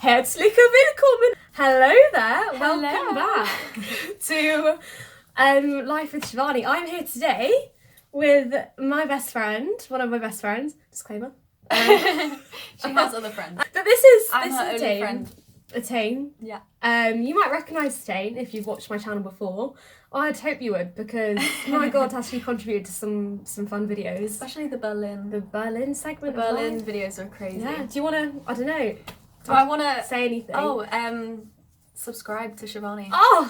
Herzlich willkommen. Hello there. Hello. Welcome back to Life with Shivani. I'm here today with my best friend, one of my best friends. Disclaimer. She has other friends. But this is I'm her only Attain. friend. Attain. Yeah. You might recognise Attain if you've watched my channel before. I'd hope you would, because my God, has she contributed to some fun videos. Especially the Berlin. The Berlin segment. The Berlin videos are crazy. Yeah. Do you want to? I don't know. Do I want to say anything? Subscribe to Shivani. Oh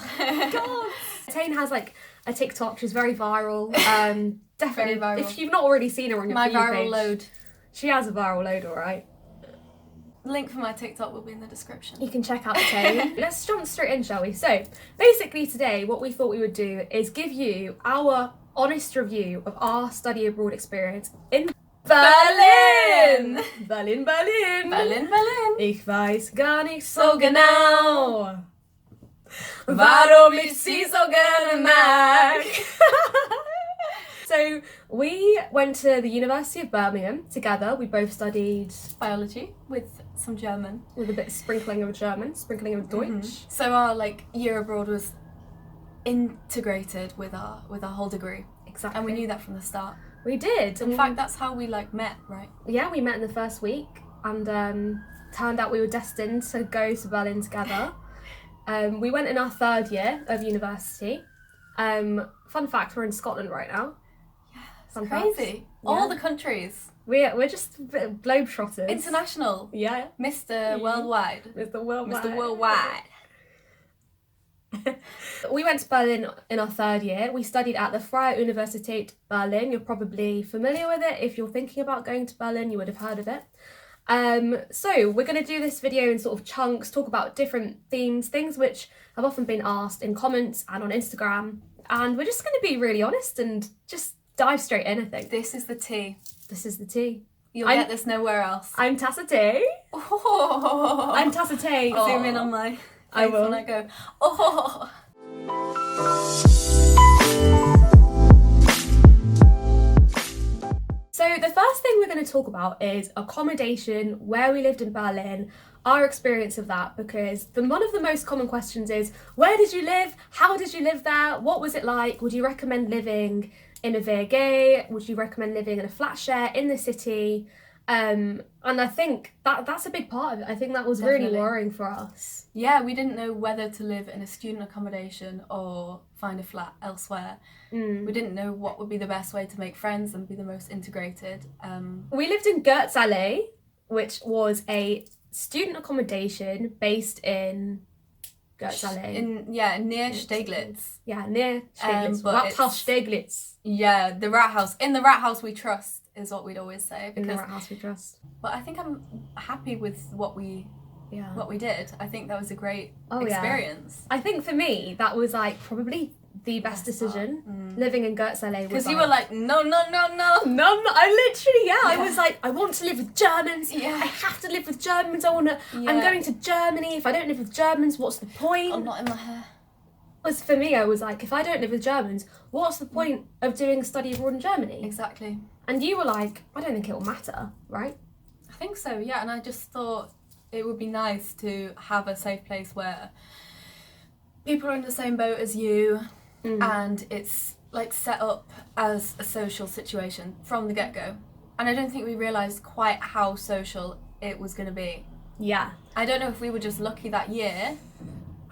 God. Attain has like a TikTok. She's very viral. Definitely. Very viral. If you've not already seen her on your My For You viral page, load. she has a viral load, all right. Link for my TikTok will be in the description. You can check out Attain. Let's jump straight in, shall we? So basically today what we thought we would do is give you our honest review of our study abroad experience in Berlin! Berlin, Berlin! Berlin, Berlin! Ich weiß gar nicht so genau, warum ich sie so gerne mag. So we went to the University of Birmingham together. We both studied Biology with some German. with a bit of sprinkling of German, sprinkling of Deutsch. Mm-hmm. So our year abroad was integrated with our whole degree. Exactly. And we knew that from the start. We did. In fact, that's how we met, right? Yeah, we met in the first week, and turned out we were destined to go to Berlin together. We went in our third year of university. Fun fact, we're in Scotland right now. It's crazy. All the countries. We're just globetrotters. International. Yeah. Mr. Worldwide. Mr. Worldwide. Mr. Worldwide. We went to Berlin in our third year. We studied at the Freie Universitaet Berlin. You're probably familiar with it. If you're thinking about going to Berlin, you would have heard of it. So we're going to do this video in sort of chunks, talk about different themes, things which have often been asked in comments and on Instagram. And we're just going to be really honest and just dive straight in, I think. This is the tea. This is the tea. You'll get this nowhere else. I'm Tassa Tay. Oh. I'm Tassa Tay. Zoom in on my face I will. when I go, oh. So the first thing we're going to talk about is accommodation, where we lived in Berlin, our experience of that, because one of the most common questions is, where did you live? How did you live there? What was it like? Would you recommend living in a WG? Would you recommend living in a flat share in the city? And I think that's a big part of it. I think that was Definitely. really worrying for us. Yeah, we didn't know whether to live in a student accommodation or find a flat elsewhere. We didn't know what would be the best way to make friends and be the most integrated. We lived in Goerzallee, which was a student accommodation based in Goerzallee. Near Steglitz. Yeah, near Steglitz. but Rathaus Steglitz. Yeah, the rat house. In the rat house we trust is what we'd always say. In the Rathaus we trust. But I think I'm happy with what we did. I think that was a great Oh, experience. I think for me, that was like probably the best decision. Living in Goerzallee. Because you were like, no. No, I literally, I was like, I want to live with Germans. Yeah. I have to live with Germans. I'm going to Germany. If I don't live with Germans, what's the point? I'm not in my hair. Was for me, I was like, if I don't live with Germans, what's the point of doing a study abroad in Germany? Exactly. And you were like, I don't think it will matter, right? I think so, yeah. And I just thought it would be nice to have a safe place where people are in the same boat as you and it's like set up as a social situation from the get-go. And I don't think we realised quite how social it was going to be. Yeah. I don't know if we were just lucky that year.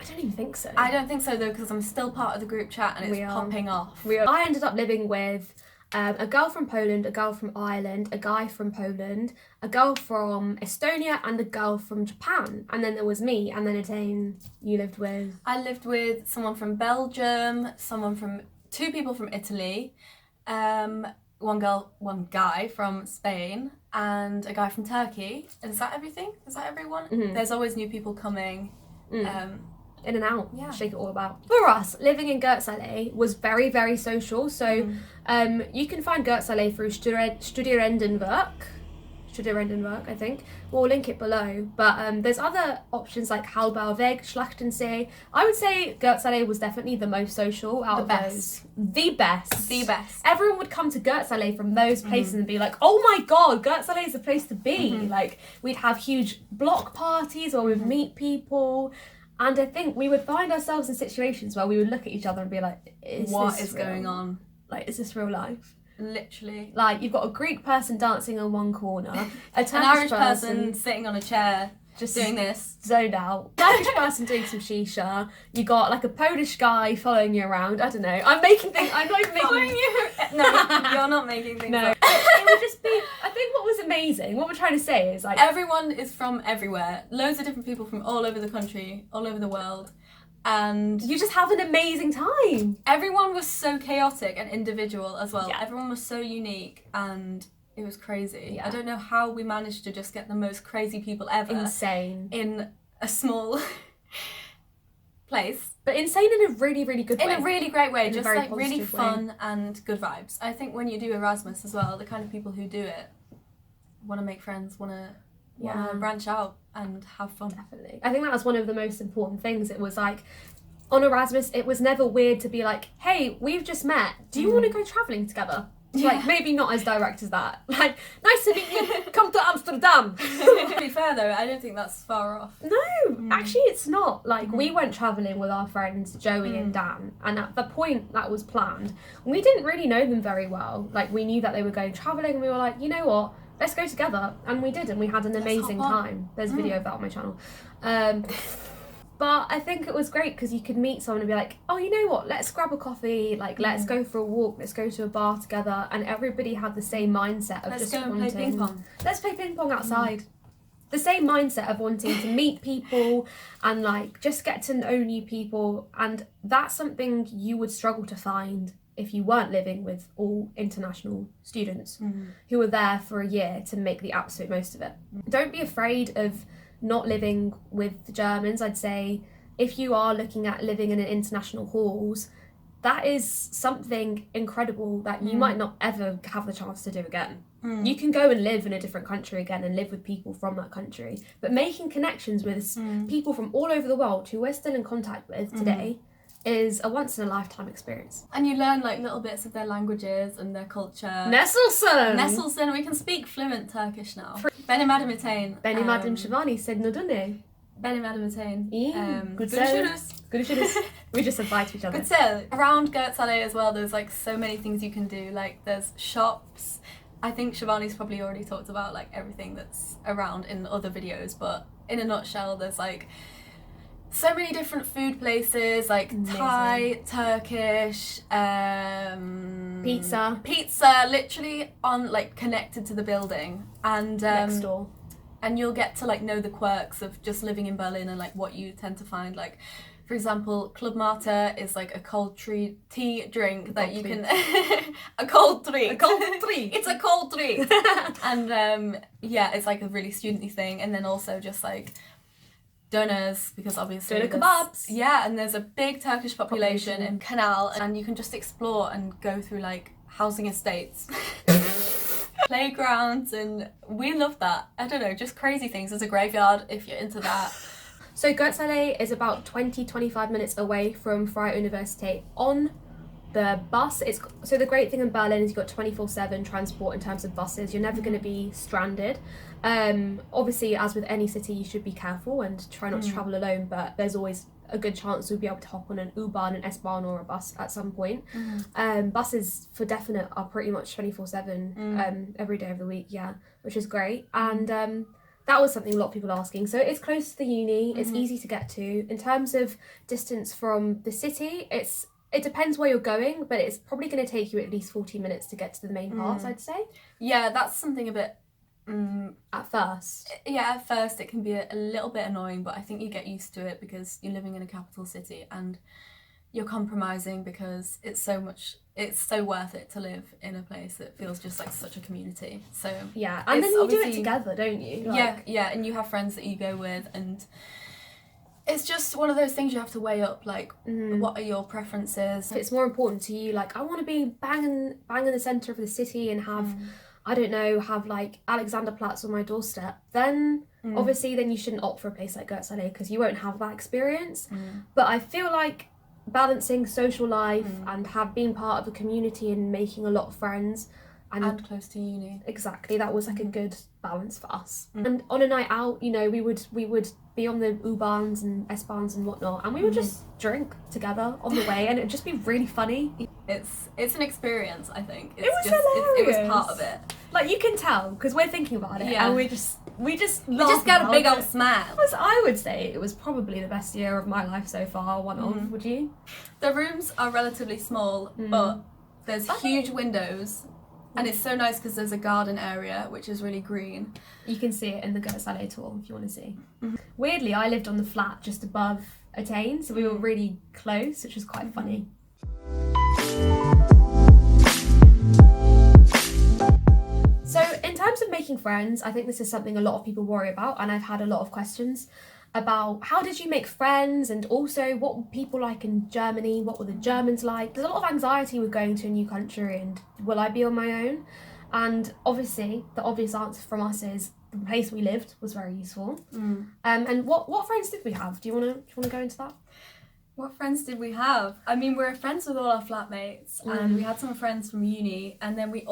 I don't even think so. I don't think so though, because I'm still part of the group chat and it's popping off. I ended up living with a girl from Poland, a girl from Ireland, a guy from Poland, a girl from Estonia, and a girl from Japan. And then there was me, and then Attain, you lived with... I lived with someone from Belgium, two people from Italy, one guy from Spain, and a guy from Turkey. Is that everything? Is that everyone? Mm-hmm. There's always new people coming. In and out, yeah. Shake it all about. For us, living in Goerzallee was very, very social. So you can find Goerzallee through Studierendenwerk. Studierendenwerk, I think. We'll link it below. But there's other options like Halbauweg, Schlachtensee. I would say Goerzallee was definitely the most social out of those. The best. The best. Everyone would come to Goerzallee from those places and be like, oh my god, Goerzallee is the place to be. Like, we'd have huge block parties where we'd meet people. And I think we would find ourselves in situations where we would look at each other and be like, what is going on? Like, is this real life? Literally. Like, you've got a Greek person dancing in one corner, a Turkish an Irish person sitting on a chair, just doing this. Zoned out. Turkish person doing some shisha. You got like a Polish guy following you around. I don't know. I'm not even making... Following you? No, you're not making things up. It would just be... I think what was amazing, what we're trying to say is like... Everyone is from everywhere. Loads of different people from all over the country, all over the world. And you just have an amazing time. Everyone was so chaotic and individual as well. Yeah. Everyone was so unique and it was crazy. Yeah. I don't know how we managed to just get the most crazy people ever. Insane. In a small place. But insane in a really, really good way. In a really great way. Just like really way. fun and good vibes. I think when you do Erasmus as well, the kind of people who do it want to make friends, want to branch out and have fun. Definitely. I think that was one of the most important things. It was like, on Erasmus, it was never weird to be like, hey, we've just met. Do you want to go travelling together? Like, maybe not as direct as that. Like, nice to meet you. Come to Amsterdam. To be fair though, I don't think that's far off. No, actually it's not. Like, we went travelling with our friends Joey and Dan, and at the point that was planned, we didn't really know them very well. Like, we knew that they were going travelling and we were like, you know what? Let's go together. And we did, and we had an amazing time. There's a video of that on my channel. But I think it was great because you could meet someone and be like, oh, you know what, let's grab a coffee, like, let's go for a walk, let's go to a bar together. And everybody had the same mindset of let's just go and wanting... play ping pong. Let's play ping pong outside. The same mindset of wanting to meet people and, like, just get to know new people. And that's something you would struggle to find if you weren't living with all international students who were there for a year to make the absolute most of it. Don't be afraid of not living with the Germans. I'd say if you are looking at living in an international halls, that is something incredible that you might not ever have the chance to do again. You can go and live in a different country again and live with people from that country, but making connections with people from all over the world who we're still in contact with today is a once-in-a-lifetime experience. And you learn like little bits of their languages and their culture. Nasılsın? We can speak fluent Turkish now. Benim adım Etain. Benim adım Shivani. Said Nodune. Benim adım Etain. Görüşürüz. We just said bye to each other. Goerzallee. Around Goerzallee as well, there's like so many things you can do. Like there's shops. I think Shivani's probably already talked about like everything that's around in other videos, but in a nutshell, there's like so many different food places, like Thai, Turkish, pizza, literally on like connected to the building, and next door. And you'll get to like know the quirks of just living in Berlin and like what you tend to find. Like, for example, Club Mate is like a cold tea drink that you can a cold treat. It's a cold treat. And yeah, it's like a really studenty thing, and then also just like donors, because obviously doner kebabs. Yeah, and there's a big Turkish population in Canal, and you can just explore and go through like housing estates, playgrounds, and we love that. I don't know, just crazy things. There's a graveyard if you're into that. So Goerzallee is about 20-25 minutes away from Freie Universitaet on the bus. So the great thing in Berlin is you've got 24/7 transport in terms of buses. You're never going to be stranded. Obviously, as with any city, you should be careful and try not to travel alone, but there's always a good chance you'll be able to hop on an U-Bahn, an S-Bahn or a bus at some point. Buses for definite are pretty much 24/7 every day of the week, yeah, which is great. And that was something a lot of people are asking. So it's close to the uni, it's easy to get to. In terms of distance from the city, it depends where you're going, but it's probably going to take you at least 40 minutes to get to the main parts, I'd say. Yeah, that's something a bit... at first. Yeah, at first it can be a little bit annoying, but I think you get used to it because you're living in a capital city and you're compromising because it's so worth it to live in a place that feels just like such a community. So yeah, and then you do it together, don't you? Like, yeah, and you have friends that you go with, and it's just one of those things you have to weigh up, like, what are your preferences? If it's more important to you, like, I want to be bang in the centre of the city and have, I don't know, have like Alexanderplatz on my doorstep, then obviously then you shouldn't opt for a place like Goerzallee because you won't have that experience. But I feel like balancing social life and have been part of the community and making a lot of friends and close to uni. Exactly, that was like a good balance for us. And on a night out, you know, we would be on the U-Bahns and S-Bahns and whatnot, and we would just drink together on the way, and it'd just be really funny. It's an experience, I think. It was hilarious. It was part of it. Like, you can tell because we're thinking about it, and we just got a big old smile. I would say it was probably the best year of my life so far. One of, would you? The rooms are relatively small, but there's huge windows. And it's so nice because there's a garden area, which is really green. You can see it in the Goerzallee tour if you want to see. Weirdly, I lived on the flat just above Attain, so we were really close, which was quite funny. So in terms of making friends, I think this is something a lot of people worry about, and I've had a lot of questions about how did you make friends, and also what were people like in Germany, what were the Germans like. There's a lot of anxiety with going to a new country and will I be on my own? And obviously the obvious answer from us is the place we lived was very useful. And what friends did we have? Do you want to go into that? What friends did we have? I mean, we were friends with all our flatmates, and we had some friends from uni, and then we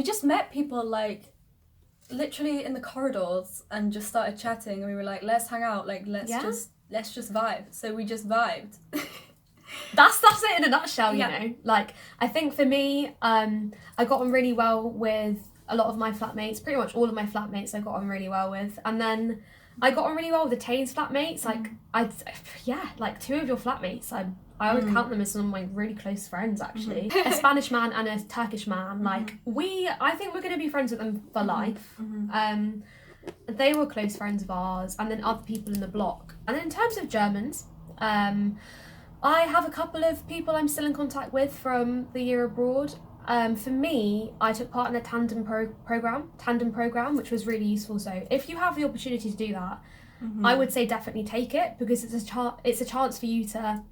just met people like literally in the corridors and just started chatting, and we were like, let's hang out, like let's just vibe. So we just vibed. That's it in a nutshell, you know. Like, I think for me, I got on really well with a lot of my flatmates, pretty much all of my flatmates I got on really well with. And then I got on really well with the Tain's flatmates. Like, like two of your flatmates, I would count them as some of my really close friends, actually. A Spanish man and a Turkish man. Like, I think we're going to be friends with them for life. They were close friends of ours, and then other people in the block. And then in terms of Germans, I have a couple of people I'm still in contact with from the year abroad. For me, I took part in a tandem program, which was really useful. So if you have the opportunity to do that, I would say definitely take it, because it's a chance for you to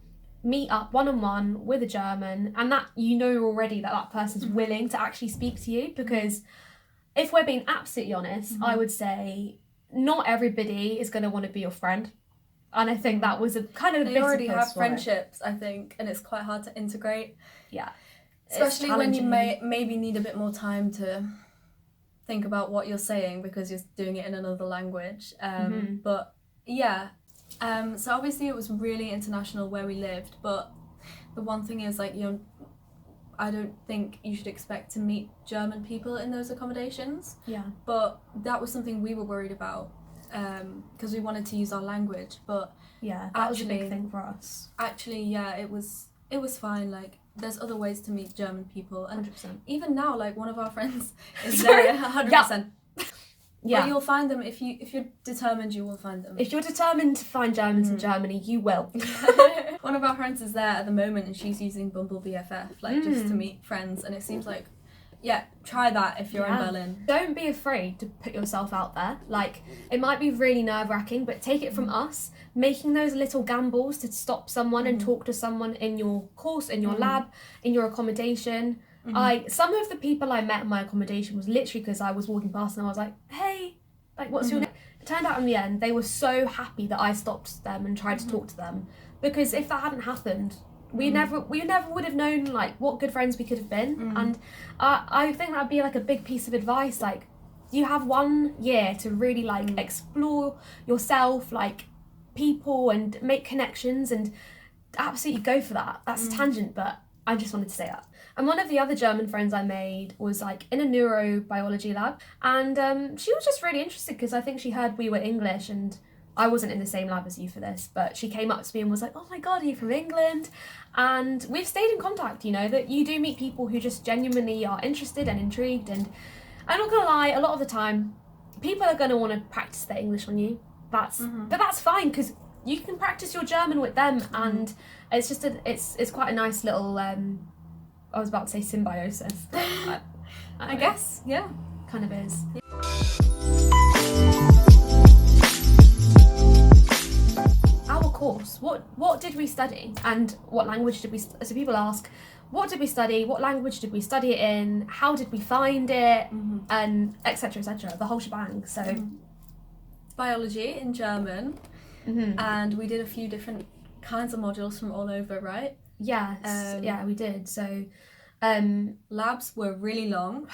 meet up one-on-one with a German, and that you know already that person's willing to actually speak to you. Because if we're being absolutely honest, I would say not everybody is going to want to be your friend, and I think that was a kind of they already have friendships, I think, and it's quite hard to integrate. Yeah, especially when you maybe need a bit more time to think about what you're saying because you're doing it in another language. But yeah. So obviously it was really international where we lived, but the one thing is, like, I don't think you should expect to meet German people in those accommodations. Yeah. But that was something we were worried about, because we wanted to use our language. But yeah, that was a big thing for us. Actually, yeah, it was fine. Like, there's other ways to meet German people, and 100%. Even now, like, one of our friends is there. 100%. Yeah. But you'll find them if you're determined. You will find them. If you're determined to find Germans in Germany, you will. One of our friends is there at the moment, and she's using Bumble BFF, like, just to meet friends. And it seems like, try that if you're in Berlin. Don't be afraid to put yourself out there. Like, it might be really nerve-wracking, but take it from us. Making those little gambles to stop someone and talk to someone in your course, in your lab, in your accommodation. Some of the people I met in my accommodation was literally because I was walking past and I was like, hey, like, what's your name? It turned out in the end they were so happy that I stopped them and tried to talk to them, because if that hadn't happened, we never would have known, like, what good friends we could have been. And I think that'd be like a big piece of advice. Like, you have 1 year to really like explore yourself, like, people, and make connections, and absolutely go for that. That's a tangent, but I just wanted to say that. And one of the other German friends I made was like in a neurobiology lab, and she was just really interested because I think she heard we were English, and I wasn't in the same lab as you for this, but she came up to me and was like, oh my god, are you from England? And we've stayed in contact, you know, that you do meet people who just genuinely are interested and intrigued. And I'm not gonna lie, a lot of the time people are gonna want to practice their English on you. But that's fine, because you can practice your German with them, and it's just it's quite a nice little I was about to say symbiosis. I guess, yeah. Kind of is. Our course, what did we study, and what language did we so people ask, what did we study, what language did we study it in, how did we find it, and etc, the whole shebang. So biology in German, and we did a few different kinds of modules from all over, right? Yes, we did. So labs were really long.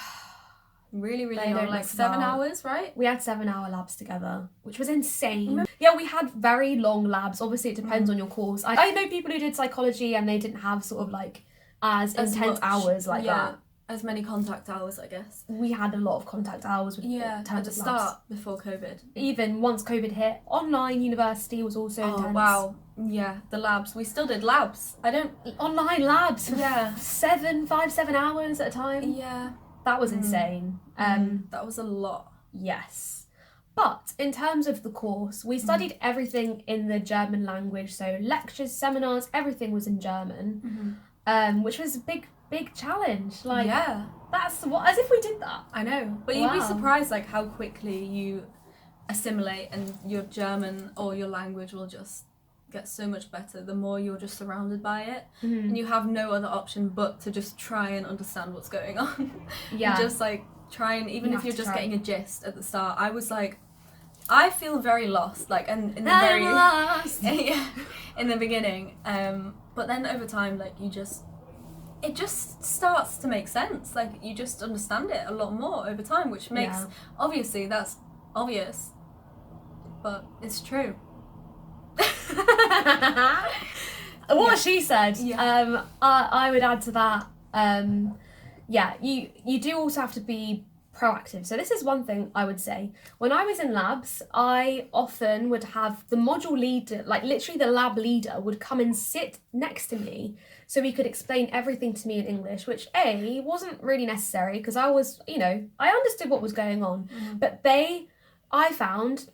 Really They long, don't like last 7 well. hours, right? we had 7-hour labs together, which was insane. Yeah, we had very long labs. Obviously, it depends on your course. I know people who did psychology and they didn't have sort of like as intense much, hours like that. As many contact hours, I guess. We had a lot of contact hours with at the of start labs. before COVID. Even once COVID hit, online university was also intense. Oh wow, yeah, the labs. We still did labs. Online labs. Yeah, 7 hours at a time. Yeah, that was insane. that was a lot. Yes. But in terms of the course, we studied everything in the German language. So lectures, seminars, everything was in German, which was a big challenge. Like, that's what, as if we did that. I know, but you'd be surprised like how quickly you assimilate, and your German or your language will just get so much better the more you're just surrounded by it, and you have no other option but to just try and understand what's going on. Yeah. Just like try, and even if you're just getting a gist at the start, I was like, I feel very lost, like, and in the very lost. in the beginning, but then over time, like, it just starts to make sense. Like, you just understand it a lot more over time, which makes, obviously, that's obvious, but it's true. What she said. I would add to that. You do also have to be proactive. So this is one thing I would say. When I was in labs, I often would have the module leader, like literally the lab leader, would come and sit next to me so he could explain everything to me in English, which wasn't really necessary because I was, I understood what was going on. But I found,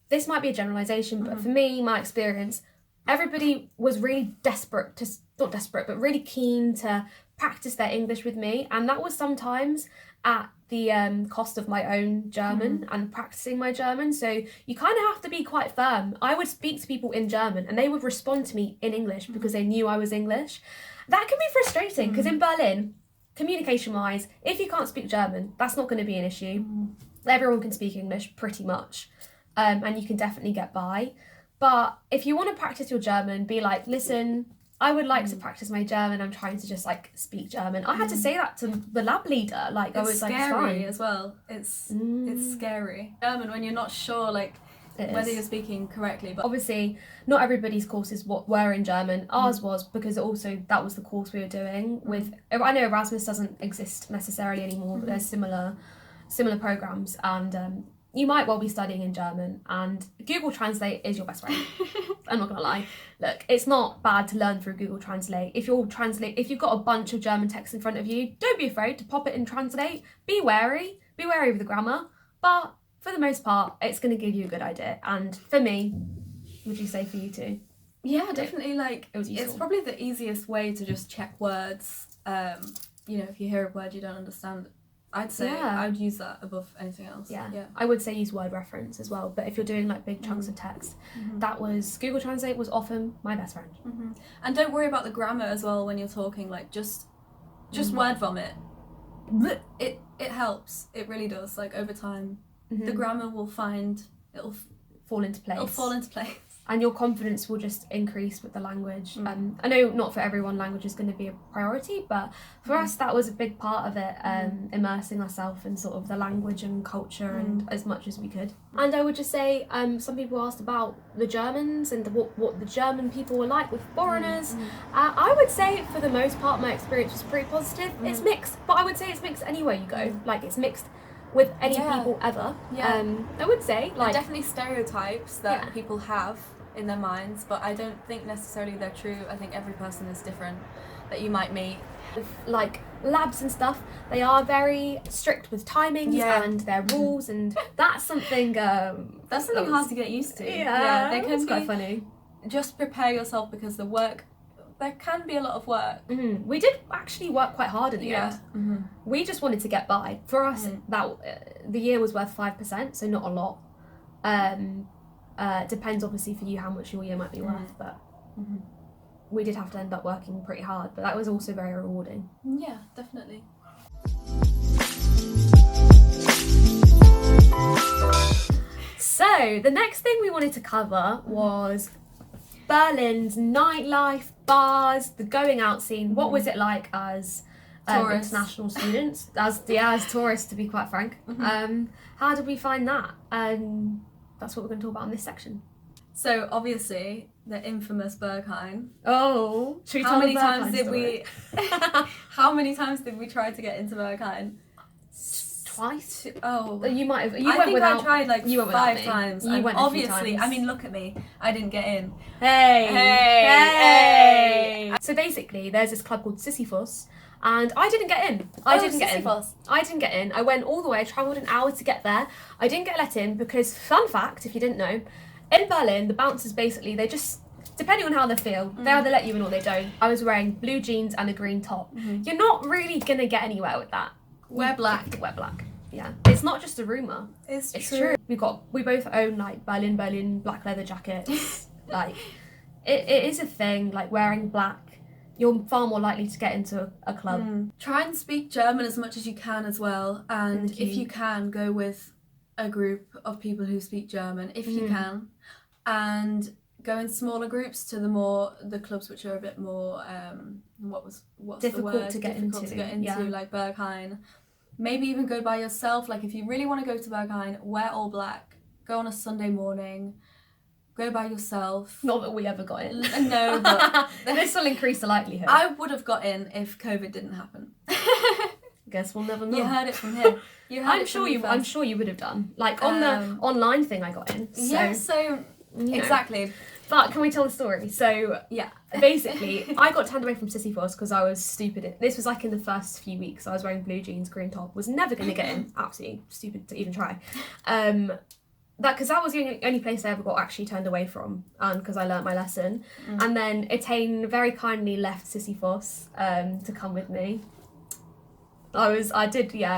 this might be a generalization, but for me, my experience, everybody was really but really keen to practice their English with me. And that was sometimes at the cost of my own German and practicing my German. So you kind of have to be quite firm. I would speak to people in German and they would respond to me in English because they knew I was English. That can be frustrating because in Berlin, communication-wise, if you can't speak German, that's not going to be an issue. Everyone can speak English pretty much, and you can definitely get by. But if you want to practice your German, be like, listen, I would like to practice my German. I'm trying to just like speak German. I had to say that to the lab leader. Like, I was like, it's fine. As well. It's scary. German when you're not sure like whether you're speaking correctly. But obviously, not everybody's courses were in German. Ours was, because also that was the course we were doing with. I know Erasmus doesn't exist necessarily anymore, but there's similar programs, and you might well be studying in German, and Google Translate is your best friend. I'm not gonna lie. Look, it's not bad to learn through Google Translate. If you've got a bunch of German text in front of you, don't be afraid to pop it in Translate. Be wary of the grammar, but for the most part, it's gonna give you a good idea. And for me, would you say for you too? Yeah, definitely. Like, it was useful. It's probably the easiest way to just check words. If you hear a word you don't understand, I'd say I'd use that above anything else. Yeah. I would say use word reference as well, but if you're doing like big chunks of text, Google Translate was often my best friend. And don't worry about the grammar as well when you're talking, like just word vomit. It helps. It really does. Like, over time, the grammar will it'll fall into place. And your confidence will just increase with the language. I know not for everyone language is going to be a priority, but for us that was a big part of it, immersing ourselves in sort of the language and culture and as much as we could. And I would just say, some people asked about the Germans and what the German people were like with foreigners. I would say for the most part my experience was pretty positive. It's mixed, but I would say it's mixed anywhere you go. Like, it's mixed with any people ever. I would say, like, there are definitely stereotypes that people have in their minds, but I don't think necessarily they're true. I think every person is different that you might meet. Like, labs and stuff, they are very strict with timings and their rules, and that's something hard to get used to. They can be quite funny. Just prepare yourself, because there can be a lot of work. We did actually work quite hard in the end. We just wanted to get by. For us, the year was worth 5%, so not a lot. Depends obviously for you how much your year might be worth, but we did have to end up working pretty hard, but that was also very rewarding. Yeah, definitely. So the next thing we wanted to cover was Berlin's nightlife, bars, the going out scene. What was it like as international students, as tourists, to be quite frank? How did we find that? That's what we're going to talk about in this section. So obviously the infamous Berghain. Oh, should we How tell many the times Berghain did story? How many times did we try to get into Berghain? Twice. Oh, You might have. I think I tried like you went without 5 me. times. You and went a few obviously, times. I mean, look at me. I didn't get in. Hey. So basically, there's this club called Sisyphus, and I didn't get in. I didn't get in. I went all the way. I travelled an hour to get there. I didn't get let in because, fun fact, if you didn't know, in Berlin, the bouncers basically, they just, depending on how they feel, they either let you in or they don't. I was wearing blue jeans and a green top. You're not really gonna get anywhere with that. Wear black. Wear black. Yeah, it's not just a rumour. It's true. We both own like Berlin black leather jackets. Like, it is a thing. Like wearing black, you're far more likely to get into a club. Try and speak German as much as you can as well, and if you can, go with a group of people who speak German if you can, and go in smaller groups to the clubs which are a bit more what's Difficult the word? to get into, yeah. Like Berghain. Maybe even go by yourself. Like if you really want to go to Berghain, wear all black, go on a Sunday morning, go by yourself. Not that we ever got in. No, but this will increase the likelihood. I would have got in if COVID didn't happen. Guess we'll never know. You heard it from here. I'm sure you would have done. Like on the online thing I got in. So, yeah, so exactly. But can we tell the story? So yeah, basically I got turned away from Sisyphus because I was stupid. This was like in the first few weeks. I was wearing blue jeans, green top, was never going to get in. Absolutely stupid to even try. Because that was the only place I ever got actually turned away from, and because I learnt my lesson. And then Etain very kindly left Sisyphus to come with me. It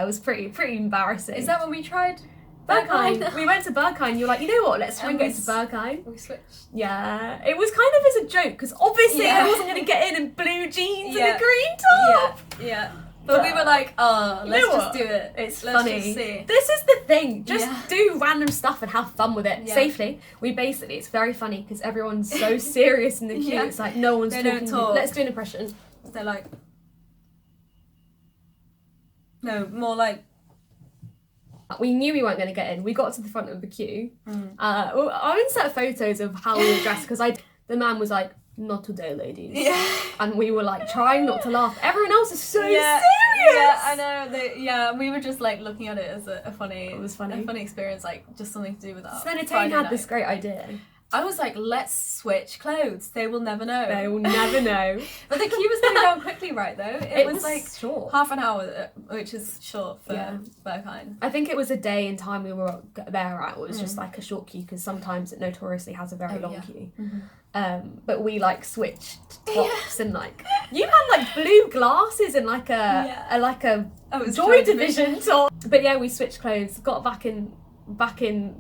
was pretty embarrassing. Is that when we tried Berghain? We went to Berghain. You're like, you know what? Let's try and go to Berghain. We switched. Yeah, it was kind of as a joke because obviously I wasn't going to get in blue jeans and a green top. Yeah. But we were like, let's just do it. It's let's funny. Just see. This is the thing. Just do random stuff and have fun with it safely. It's very funny because everyone's so serious in the queue. It's like no one's they talking. Don't talk. Let's do an impression. They're like, no, more like. We knew we weren't going to get in. We got to the front of the queue. I'll insert photos of how we were dressed because the man was like, "Not today, ladies." Yeah. And we were like trying not to laugh. Everyone else is so serious. Yeah, I know. We were just like looking at it as a funny. It was funny. A funny experience, like just something to do with that. So then Etain had this great idea. I was like, let's switch clothes. They will never know. They will never know. But the queue was going down quickly, right, though? It was like short. Half an hour, which is short for Berghain. I think it was a day and time we were there at. It was just like a short queue because sometimes it notoriously has a very long queue. But we like switched tops and like you had like blue glasses and like a Joy Division top. But yeah, we switched clothes. Got back in.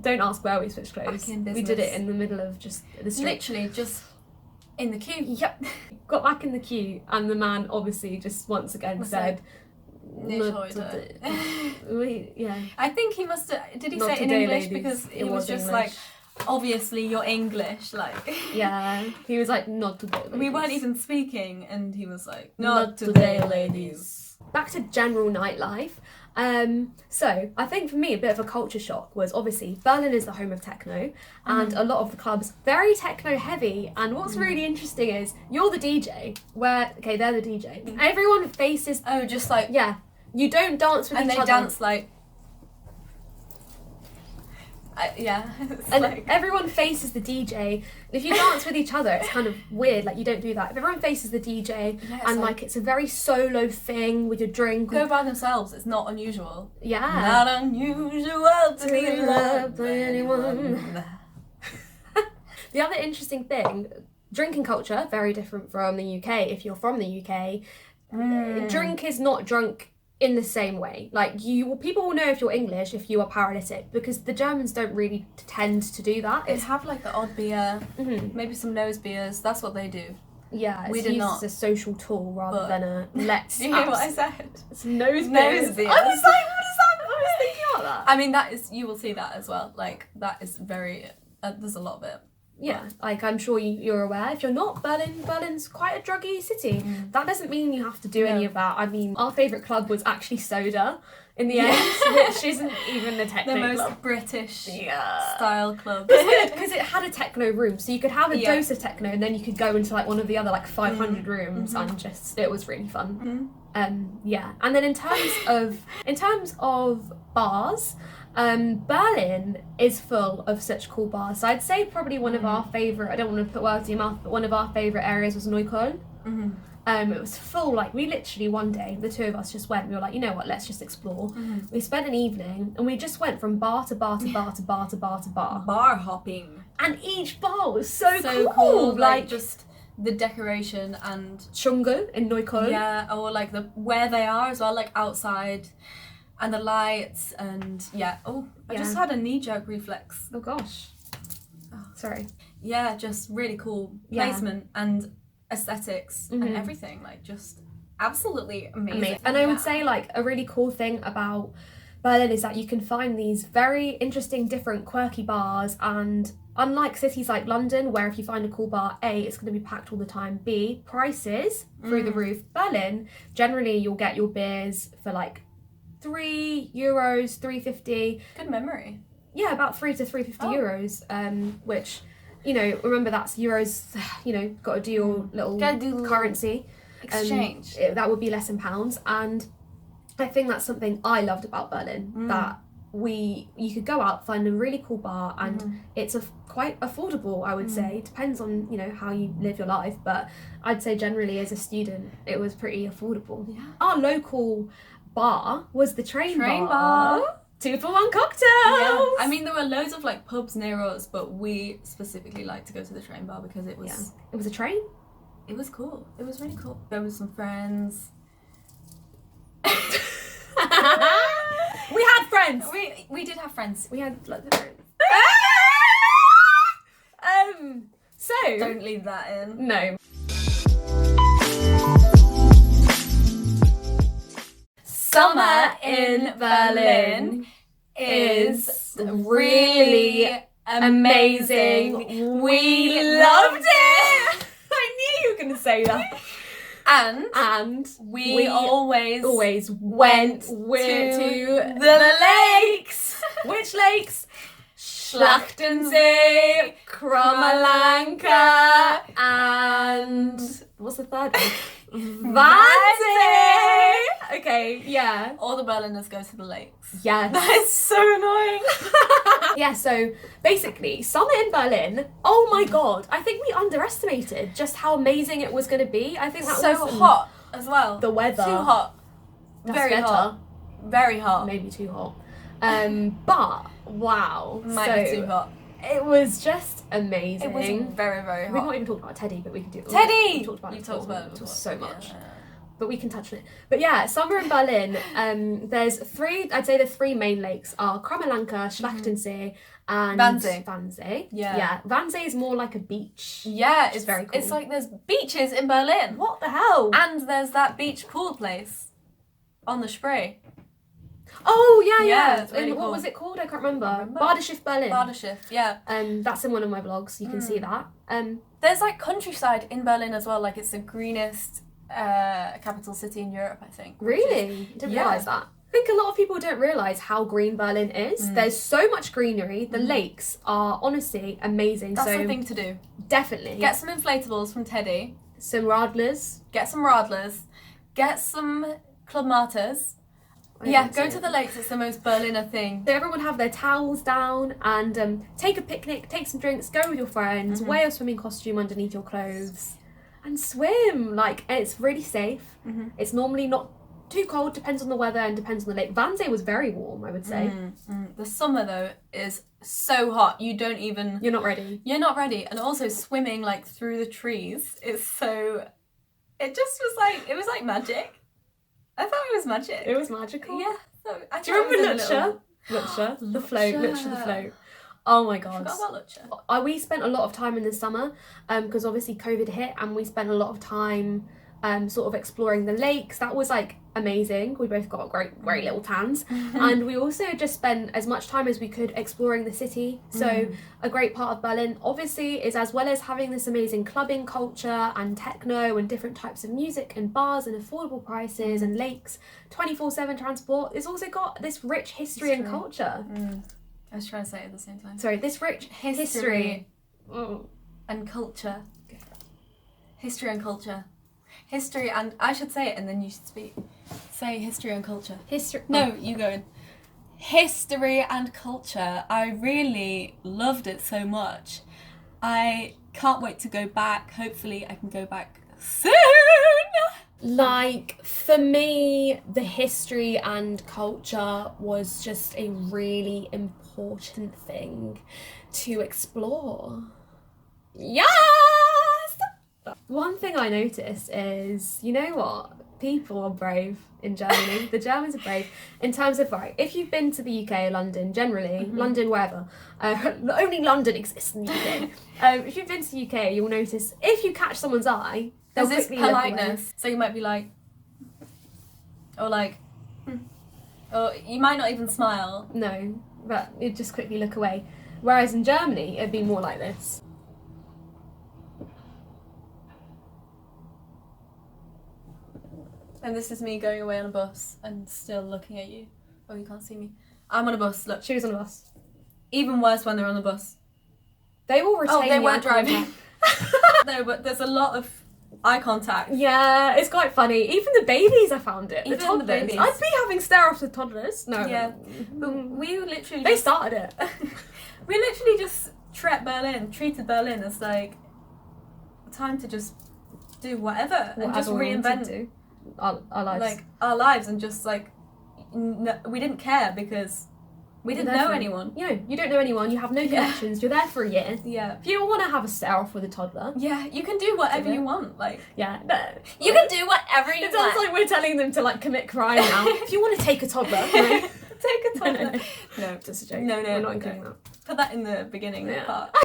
Don't ask where we switched clothes. We did it in the middle of just the street. Literally just in the queue. Yep. Got back in the queue and the man obviously just once again said, I think he must have, did he Not say it in today, English? ladies. Because he It was was just English. like, obviously you're English, like. Yeah, he was like, "Not today, ladies." We weren't even speaking and he was like, "Not today, ladies." Back to general nightlife. So I think for me a bit of a culture shock was obviously Berlin is the home of techno and a lot of the clubs very techno heavy, and what's really interesting is you're the DJ they're the DJ. Everyone faces just like you don't dance with and each they other. dance like and like, everyone faces the DJ. If you dance with each other, it's kind of weird. Like you don't do that. If everyone faces the DJ and like it's a very solo thing with your drink. Go by themselves. It's not unusual. Yeah. Not unusual to be loved by anyone. The other interesting thing, drinking culture, very different from the UK. If you're from the UK, drink is not drunk in the same way. Like people will know if you're English if you are paralytic because the Germans don't really tend to do that. They have like the odd beer, maybe some nose beers. That's what they do. Yeah, We it's did used not. as a social tool rather But- than a let's. You hear what I said? It's nose Nose beers. beers. I was like, what is that? I was thinking about that. I mean, you will see that as well. Like, that is very, there's a lot of it. Yeah, like I'm sure you're aware. If you're not, Berlin's quite a druggy city. That doesn't mean you have to do any of that. I mean, our favourite club was actually Soda in the end, which isn't even a techno The most club. British Yeah. style club. Because it had a techno room, so you could have a Yeah. dose of techno and then you could go into like one of the other like 500 rooms and just it was really fun. Yeah, and then in terms of bars, Berlin is full of such cool bars. So I'd say probably one of our favourite, I don't want to put words in your mouth, but one of our favourite areas was Neukölln. It was full, like we literally one day, the two of us just went, we were like, you know what, let's just explore. We spent an evening and we just went from bar to bar to bar to bar to bar to bar. Bar hopping. And each bar was so So cool. cool. Like just the decoration and Chungu in Neukölln. yeah, or like where they are as well, like outside, and the lights and I just had a knee-jerk reflex. Oh gosh. Sorry. Yeah, just really cool Yeah. placement and aesthetics and everything, like just absolutely amazing. And I would say like a really cool thing about Berlin is that you can find these very interesting, different, quirky bars, and unlike cities like London, where if you find a cool bar, A, it's going to be packed all the time, B, prices through the roof. Berlin, generally you'll get your beers for like €3, €3.50. Good memory. Yeah, about €3 to €3.50, which, you know, remember that's euros, you know, got to do your little currency. Exchange. That would be less in pounds. And I think that's something I loved about Berlin, that you could go out, find a really cool bar, and it's quite affordable, I would say. Depends on, you know, how you live your life, but I'd say generally as a student, it was pretty affordable. Yeah. Our local bar was the train Train bar. bar. 2-for-1 cocktails! Yeah. I mean, there were loads of like pubs near us, but we specifically liked to go to the train bar because it was It was a train? it was cool. It was really cool. There was some friends. We had friends! We did have friends. We had lots of friends. So... Don't leave that in. No. Summer in Berlin is really amazing. We loved it! I knew you were going to say that. And we always went to the lakes. Which lakes? Schlachtensee, Krommelanke, and what's the third one? Wannsee! Okay, yeah. all the Berliners go to the lakes. Yes. That's so annoying. Yeah, so basically, summer in Berlin, oh my god, I think we underestimated just how amazing it was going to be. I think that So was hot as well. the weather. Too hot. That's Very better. hot. Very hot. Maybe too hot. But wow, Might be too hot. It was just amazing. It was very, very We've hot. not even talked about Teddy, but we can do it. Teddy! We've talked about You it talked before. about it We before. talked so much. Yeah. But we can touch on it. But yeah, summer in Berlin, there's I'd say the three main lakes are Krommelanke, Schlachtensee, and Wannsee. Yeah. Wannsee is more like a beach. Yeah, Which is it's very cool. It's like there's beaches in Berlin. What the hell? And there's that beach pool place on the Spree. Oh, yeah. Yeah, it's really And what cool. was it called? I can't remember. remember. Badeschiff Berlin. Badeschiff, yeah. That's in one of my vlogs. You can see that. There's like countryside in Berlin as well. Like it's the greenest capital city in Europe, I think. which is- Really? Didn't yeah. realise that. I think a lot of people don't realise how green Berlin is. There's so much greenery. The lakes are honestly amazing. That's so the thing to do. definitely. Get some inflatables from Teddy. some Radlers. Get some Radlers. Get some Club Martyrs. Yeah, go to the lakes. It's the most Berliner thing. So everyone have their towels down and take a picnic, take some drinks, go with your friends, wear a swimming costume underneath your clothes and swim. Like, and it's really safe. It's normally not too cold, depends on the weather and depends on the lake. Wannsee was very warm, I would say. The summer though is so hot. You're not ready. You're not ready. And also swimming like through the trees is so, it just was like, it was like magic. I thought it was magic. It was magical. Yeah. So I Do you remember thought it was a Lutscher? Lutscher, the float, Lutscher the float. Oh my I god. forgot about Lucha. We spent a lot of time in the summer because obviously COVID hit, and we spent a lot of time sort of exploring the lakes. That was like amazing. We both got great little tans. And we also just spent as much time as we could exploring the city. So a great part of Berlin obviously is, as well as having this amazing clubbing culture and techno and different types of music and bars and affordable prices and lakes, 24/7 transport, it's also got this rich history and culture. I was trying to say it at the same time. Sorry, this rich history. And culture. History and culture. History and... I should say it and then you should speak. Say history and culture. No, you go in. History and culture. I really loved it so much. I can't wait to go back. Hopefully I can go back soon. Like, for me, the history and culture was just a really important thing to explore. Yes! One thing I noticed is, you know what? People are brave in Germany. The Germans are brave in terms of, right, if you've been to the UK, London, generally, London, wherever, only London exists in the UK. If you've been to the UK, you'll notice if you catch someone's eye, there's this politeness. So you might be like, or like, or you might not even smile. No, but you'd just quickly look away. Whereas in Germany, it'd be more like this. And this is me going away on a bus and still looking at you. Oh, you can't see me. I'm on a bus, look. She was on a bus. Even worse when they're on the bus. They will retain they weren't eye driving. No, but there's a lot of eye contact. Yeah, it's quite funny. Even the babies, I found it. Even the toddlers. the babies. I'd be having stare-offs with toddlers. No. Yeah. But we literally They started it. We literally just treated Berlin as like time to just do whatever and just reinvent our lives. Like our lives, and just like we didn't care because we didn't know anyone. You know, you don't know anyone, you have no connections, you're there for a year. Yeah. If you want to have a stare-off with a toddler. Yeah, you can do whatever you want. Like, yeah. You can do whatever you want. It sounds like we're telling them to like commit crime now. If you want to take a toddler, right? Take a toddler. No, just a joke. No, we're not including that. Put that in the beginning part.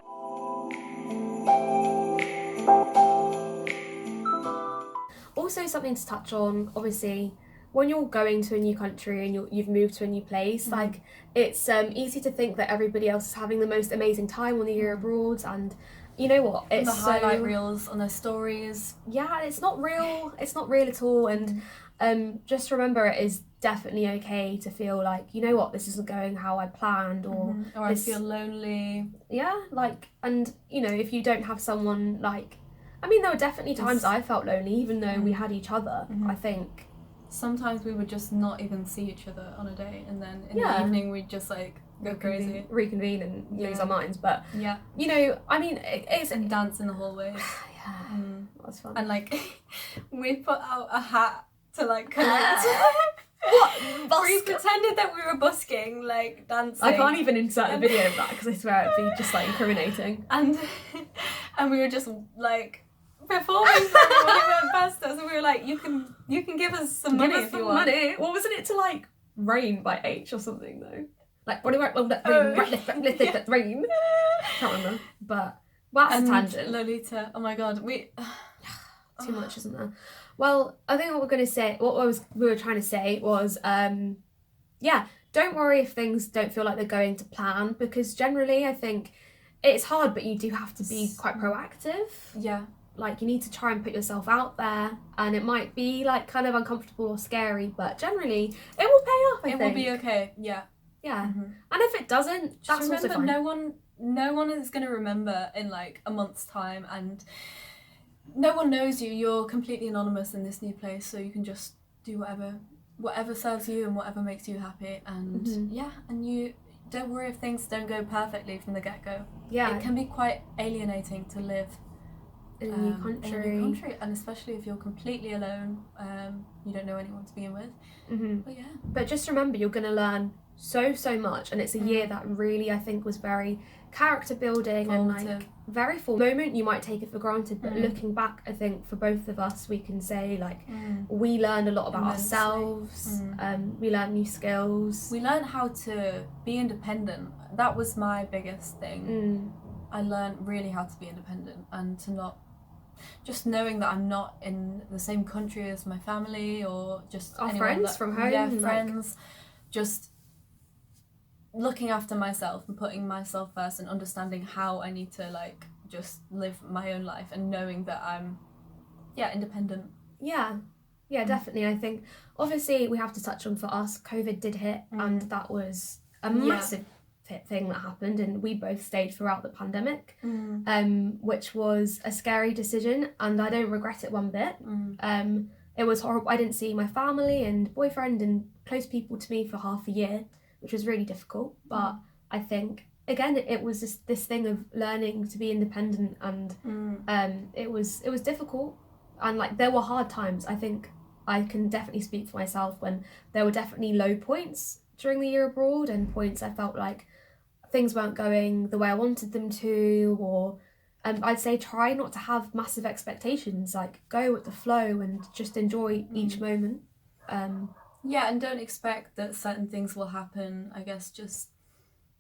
Also, something to touch on, obviously, when you're going to a new country and you've moved to a new place, like, it's easy to think that everybody else is having the most amazing time on the year abroad, and you know what? It's the highlight reels on their stories. Yeah, it's not real. It's not real at all. And just remember, it is definitely okay to feel like, you know what, this isn't going how I planned, or I feel lonely. Yeah, like, and you know, if you don't have someone like, I mean, there were definitely times I felt lonely, even though we had each other. I think sometimes we would just not even see each other on a day, and then in the evening we'd just like go crazy, reconvene and lose our minds. But you know, I mean, it's and dance in the hallways. That's fun. And like we put out a hat to like connect. We pretended that we were busking, like dancing. I can't even insert a video of that because I swear it'd be just like incriminating. And we were just like performing for everyone who went past us, and we were like, you can give us some money if you want. Money. What wasn't it to like Rain by H or something though? Like rain. Can't remember. But that's a tangent. Lolita. Oh my god, too much, isn't there? Well, I think what we were trying to say was, don't worry if things don't feel like they're going to plan, because generally I think it's hard, but you do have to be quite proactive. Yeah. Like, you need to try and put yourself out there, and it might be like kind of uncomfortable or scary, but generally it will pay off, I think. It will be okay, yeah. Yeah. And if it doesn't, just that's remember, also fine. no one is going to remember in like a month's time, and no one knows you. You're completely anonymous in this new place, so you can just do whatever serves you and whatever makes you happy. And and you don't worry if things don't go perfectly from the get-go. Yeah. It can be quite alienating to live in a new country. And especially if you're completely alone, you don't know anyone to begin with. But just remember, you're going to learn so much, and it's a year that really, I think, was very character building and like very full moment. You might take it for granted, but looking back, I think for both of us, we can say like we learned a lot about ourselves. We learned new skills. We learned how to be independent. That was my biggest thing. I learned really how to be independent and to not just knowing that I'm not in the same country as my family or just our friends from home. Yeah, friends. Just looking after myself and putting myself first and understanding how I need to like just live my own life and knowing that I'm independent. Yeah, definitely. I think obviously we have to touch on, for us, COVID did hit and that was a massive thing that happened, and we both stayed throughout the pandemic, which was a scary decision, and I don't regret it one bit. It was horrible. I didn't see my family and boyfriend and close people to me for half a year, which was really difficult. But I think again it was just this thing of learning to be independent, and it was difficult, and like there were hard times. I think I can definitely speak for myself when there were definitely low points during the year abroad, and points I felt like things weren't going the way I wanted them to, or I'd say try not to have massive expectations, like go with the flow and just enjoy each moment. And don't expect that certain things will happen. I guess just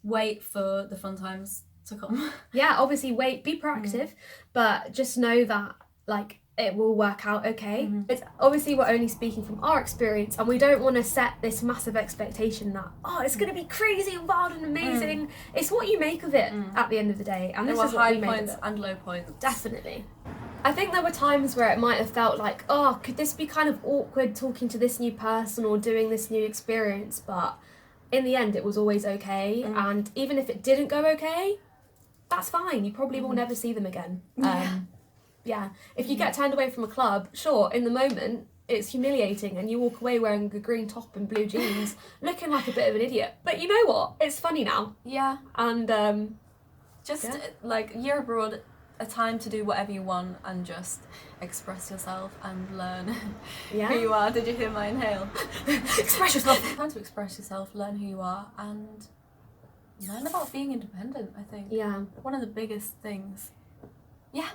wait for the fun times to come. Obviously wait, be proactive, but just know that like it will work out okay. It's obviously we're only speaking from our experience, and we don't want to set this massive expectation that it's going to be crazy and wild and amazing. It's what you make of it at the end of the day, and this is what we made of it. High points and low points. Definitely. I think there were times where it might have felt like, could this be kind of awkward talking to this new person or doing this new experience, but in the end it was always okay, and even if it didn't go okay, that's fine. You probably will never see them again. If you get turned away from a club, sure, in the moment it's humiliating and you walk away wearing a green top and blue jeans looking like a bit of an idiot, but you know what, it's funny now. And like year abroad, a time to do whatever you want and just express yourself and learn who you are. Did you hear my inhale? Express yourself. Time to express yourself, learn who you are, and learn about being independent, I think. One of the biggest things.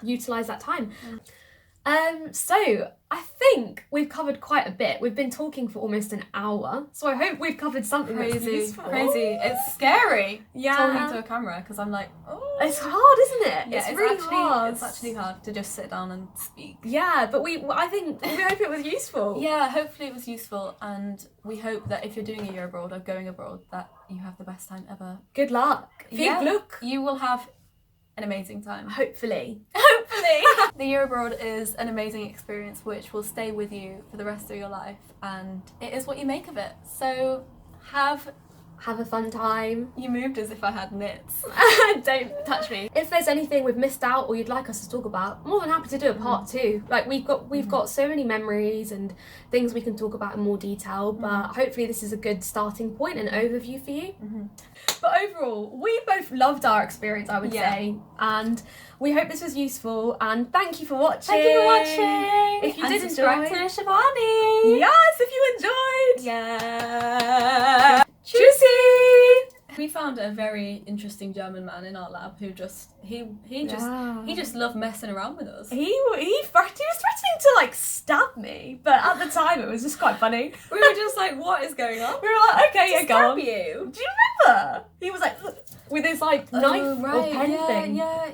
Utilise that time. So I think we've covered quite a bit. We've been talking for almost an hour, so I hope we've covered something that's useful. Crazy. It's scary talking to a camera, because I'm like, it's hard, isn't it? It's really hard. It's actually hard to just sit down and speak. But I think we hope it was useful. Hopefully it was useful, and we hope that if you're doing a year abroad or going abroad, that you have the best time ever. Good luck. Viel Glück. You will have an amazing time. Hopefully. The year abroad is an amazing experience which will stay with you for the rest of your life, and it is what you make of it. So have a fun time. You moved as if I had nits. Don't touch me. If there's anything we've missed out or you'd like us to talk about, more than happy to do a part 2. Like we've got so many memories and things we can talk about in more detail, but hopefully this is a good starting point and overview for you. But overall, we both loved our experience, I would say, and we hope this was useful, and thank you for watching. If you did enjoy, to Shivani. Yes, if you enjoyed. Yeah. Tschüssi! We found a very interesting German man in our lab who just he just loved messing around with us. He was threatening to like stab me, but at the time it was just quite funny. We were just like, what is going on? We were like, okay, go on. You. Do you remember? He was like with his like knife or pen thing. Yeah.